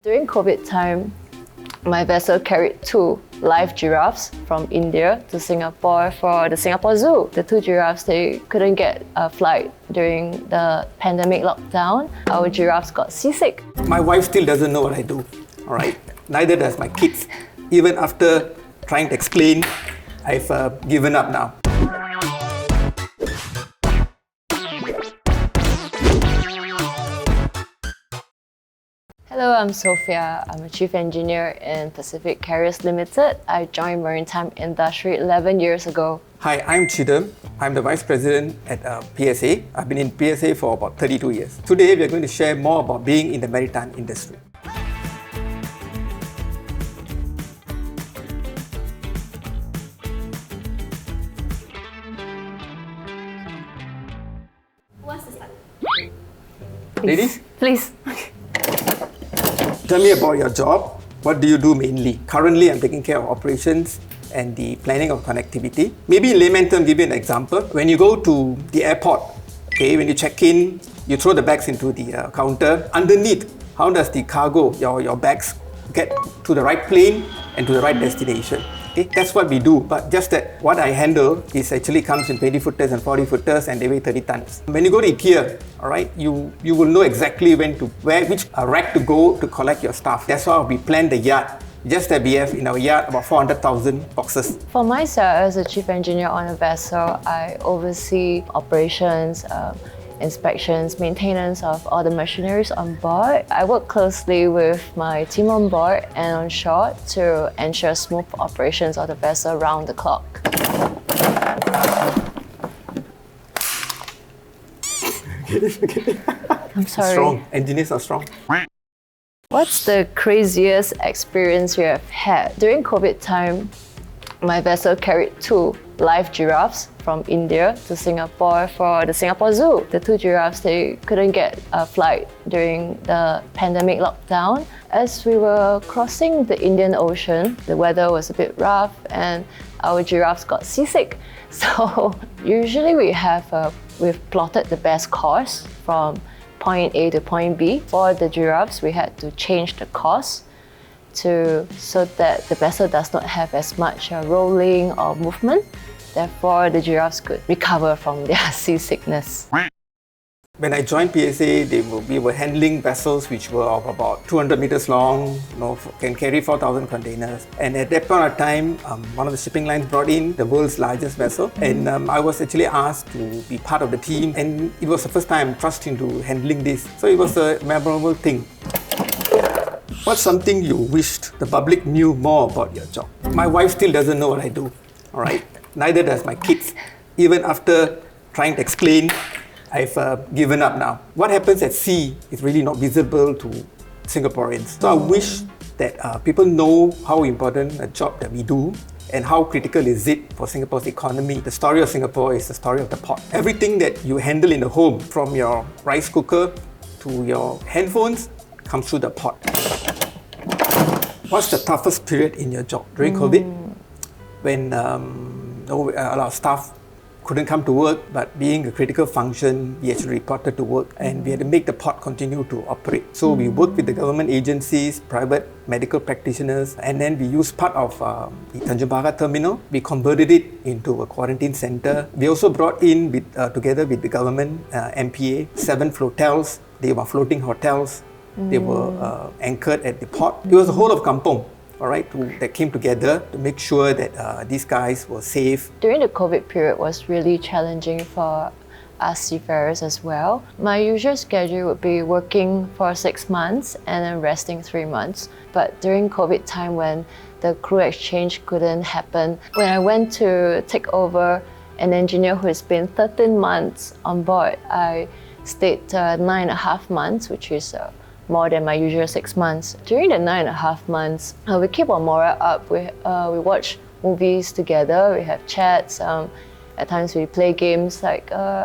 During COVID time, my vessel carried 2 live giraffes from India to Singapore for the Singapore Zoo. The 2 giraffes, they couldn't get a flight during the pandemic lockdown. Our giraffes got seasick. My wife still doesn't know what I do, all right? Neither does my kids. Even after trying to explain, I've given up now. Hello, I'm Sophia. I'm a Chief Engineer in Pacific Carriers Limited. I joined Maritime Industry 11 years ago. Hi, I'm Chidam. I'm the Vice President at PSA. I've been in PSA for about 32 years. Today, we are going to share more about being in the maritime industry. What's the start? Ladies? Please. Tell me about your job. What do you do mainly? Currently, I'm taking care of operations and the planning of connectivity. Maybe in layman terms, give you an example. When you go to the airport, okay, when you check in, you throw the bags into the counter. Underneath, how does the cargo, your bags, get to the right plane and to the right destination? Okay, that's what we do, but just that what I handle is actually comes in 20-footers and 40-footers and they weigh 30 tons. When you go to IKEA, all right, you will know exactly which rack to go to collect your stuff. That's why we plan the yard. Just that we have in our yard about 400,000 boxes. For myself, as a Chief Engineer on a vessel, I oversee operations, inspections, maintenance of all the machineries on board. I work closely with my team on board and on shore to ensure smooth operations of the vessel around the clock. I'm sorry. Strong. Engineers are strong. What's the craziest experience you have had? During COVID time, my vessel carried 2 live giraffes from India to Singapore for the Singapore Zoo. The 2 giraffes, they couldn't get a flight during the pandemic lockdown. As we were crossing the Indian Ocean, the weather was a bit rough and our giraffes got seasick. So usually we've plotted the best course from point A to point B. For the giraffes, we had to change the course so that the vessel does not have as much rolling or movement. Therefore, the giraffes could recover from their seasickness. When I joined PSA, we were handling vessels which were of about 200 meters long, can carry 4,000 containers. And at that point of time, one of the shipping lines brought in the world's largest vessel. And I was actually asked to be part of the team. And it was the first time thrust into handling this. So it was a memorable thing. What's something you wished the public knew more about your job? My wife still doesn't know what I do, all right? Neither does my kids. Even after trying to explain, I've given up now. What happens at sea is really not visible to Singaporeans. So I wish that people know how important a job that we do and how critical is it for Singapore's economy. The story of Singapore is the story of the pot. Everything that you handle in the home, from your rice cooker to your handphones, comes through the pot. What's the toughest period in your job? During COVID, when a lot of staff couldn't come to work, but being a critical function, we actually reported to work and we had to make the pot continue to operate. So we worked with the government agencies, private medical practitioners, and then we used part of the Tanjung Pagar terminal. We converted it into a quarantine center. We also brought in, together with the government, MPA, 7 flotels. They were floating hotels. They were anchored at the port. It was a whole of kampong, all right, that came together to make sure that these guys were safe. During the COVID period was really challenging for us seafarers as well. My usual schedule would be working for 6 months and then resting 3 months. But during COVID time, when the crew exchange couldn't happen, when I went to take over an engineer who has been 13 months on board, I stayed 9.5 months, which is more than my usual 6 months. During the 9.5 months, we keep our morale up. We watch movies together, we have chats, at times we play games,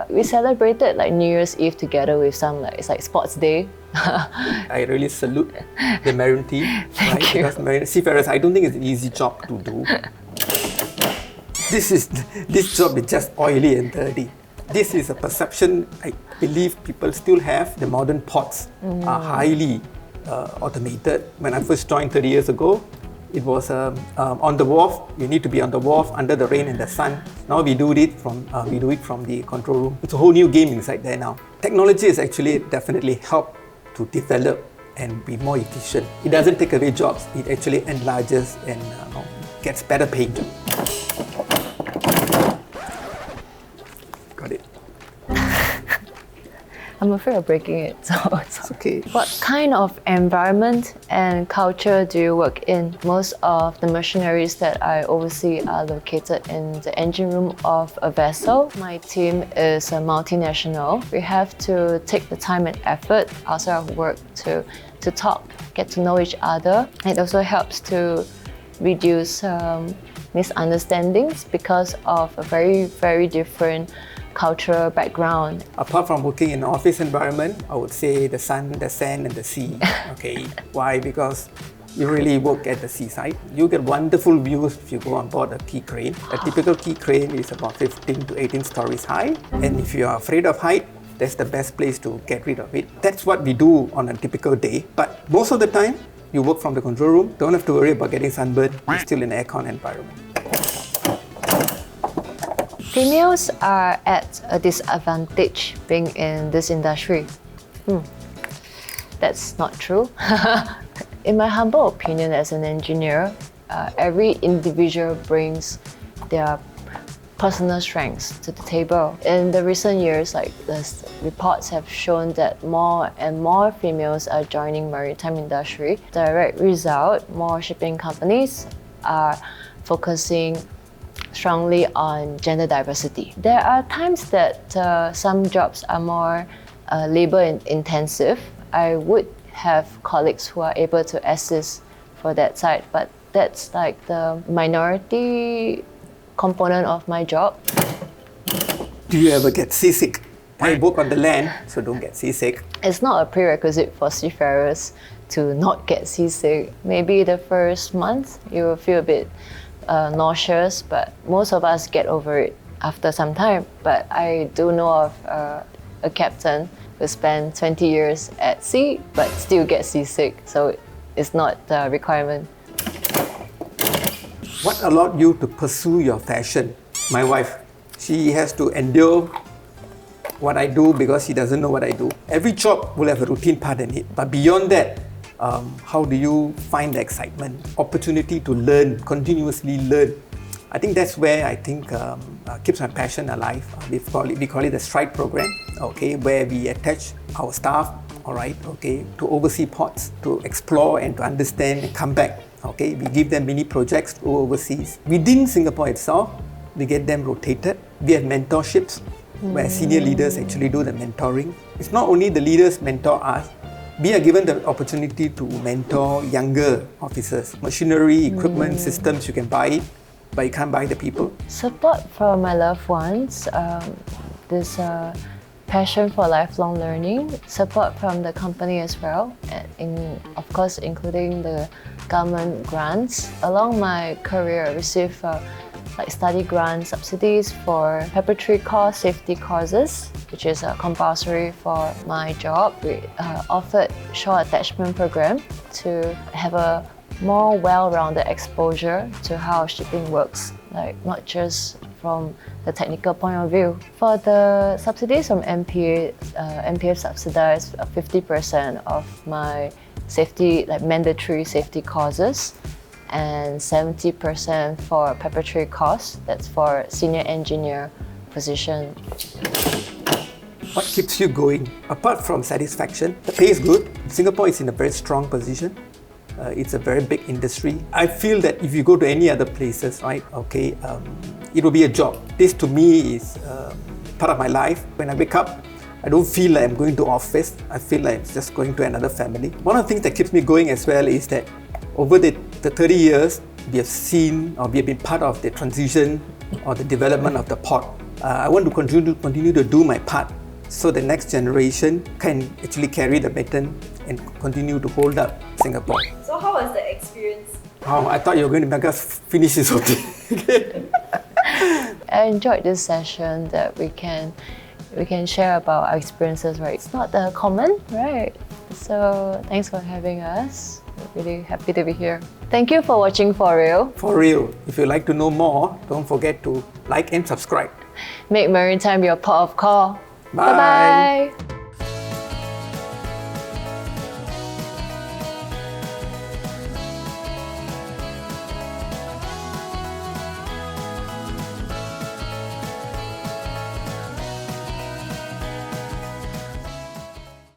we celebrated New Year's Eve together with it's like sports day. I really salute the marine team. Thank you. Because marine seafarers, I don't think it's an easy job to do. This job is just oily and dirty. This is a perception I believe people still have. The modern ports are highly automated. When I first joined 30 years ago, it was on the wharf. You need to be on the wharf under the rain and the sun. Now we do it from the control room. It's a whole new game inside there now. Technology has actually definitely helped to develop and be more efficient. It doesn't take away jobs. It actually enlarges and gets better paying jobs. Got it. I'm afraid of breaking it, so It's okay. What kind of environment and culture do you work in? Most of the machineries that I oversee are located in the engine room of a vessel. My team is a multinational. We have to take the time and effort outside of work to talk, get to know each other. It also helps to reduce misunderstandings because of a very, very different cultural background. Apart from working in an office environment, I would say the sun, the sand and the sea. Okay, why? Because you really work at the seaside. You get wonderful views if you go on board a quay crane. A typical quay crane is about 15 to 18 stories high. And if you are afraid of height, that's the best place to get rid of it. That's what we do on a typical day. But most of the time, you work from the control room. Don't have to worry about getting sunburned. You're still in an aircon environment. Females are at a disadvantage being in this industry. That's not true. In my humble opinion as an engineer, every individual brings their personal strengths to the table. In the recent years, the reports have shown that more and more females are joining maritime industry. Direct result, more shipping companies are focusing strongly on gender diversity. There are times that some jobs are more labor intensive. I would have colleagues who are able to assist for that side, but that's like the minority component of my job. Do you ever get seasick? I work on the land, so don't get seasick. It's not a prerequisite for seafarers to not get seasick. Maybe the first month you will feel a bit nauseous, but most of us get over it after some time. But I do know of a captain who spent 20 years at sea but still gets seasick, so it's not a requirement. What allowed you to pursue your passion? My wife, she has to endure what I do because she doesn't know what I do. Every job will have a routine part in it, but beyond that, how do you find the excitement, opportunity to learn, continuously learn? I think that's where I think keeps my passion alive. We call it the Stride program, okay, where we attach our staff, all right, okay, to overseas ports, to explore and to understand and come back. Okay, we give them mini projects to go overseas. Within Singapore itself, we get them rotated. We have mentorships where senior leaders actually do the mentoring. It's not only the leaders mentor us, we are given the opportunity to mentor younger officers. Machinery, equipment, systems, you can buy it, but you can't buy the people. Support from my loved ones, this passion for lifelong learning, support from the company as well, and of course including the government grants. Along my career, I received study grant subsidies for preparatory course safety courses, which is compulsory for my job. We offered shore attachment program to have a more well-rounded exposure to how shipping works, not just from the technical point of view. For the subsidies from MPA, MPF subsidized 50% of my safety, mandatory safety courses, and 70% for preparatory course. That's for senior engineer position. What keeps you going? Apart from satisfaction, the pay is good. Singapore is in a very strong position. It's a very big industry. I feel that if you go to any other places, right, okay, it will be a job. This to me is part of my life. When I wake up, I don't feel like I'm going to office. I feel like it's just going to another family. One of the things that keeps me going as well is that over the 30 years, we have seen or we have been part of the transition or the development of the port. I want to continue to do my part so the next generation can actually carry the baton and continue to hold up Singapore. So how was the experience? Oh, I thought you were going to make us finish this whole thing. I enjoyed this session that we can share about our experiences, right? It's not common, right? So thanks for having us. We're really happy to be here. Thank you for watching For Real. For real, if you'd like to know more, don't forget to like and subscribe. Make maritime your port of call. Bye. Bye-bye.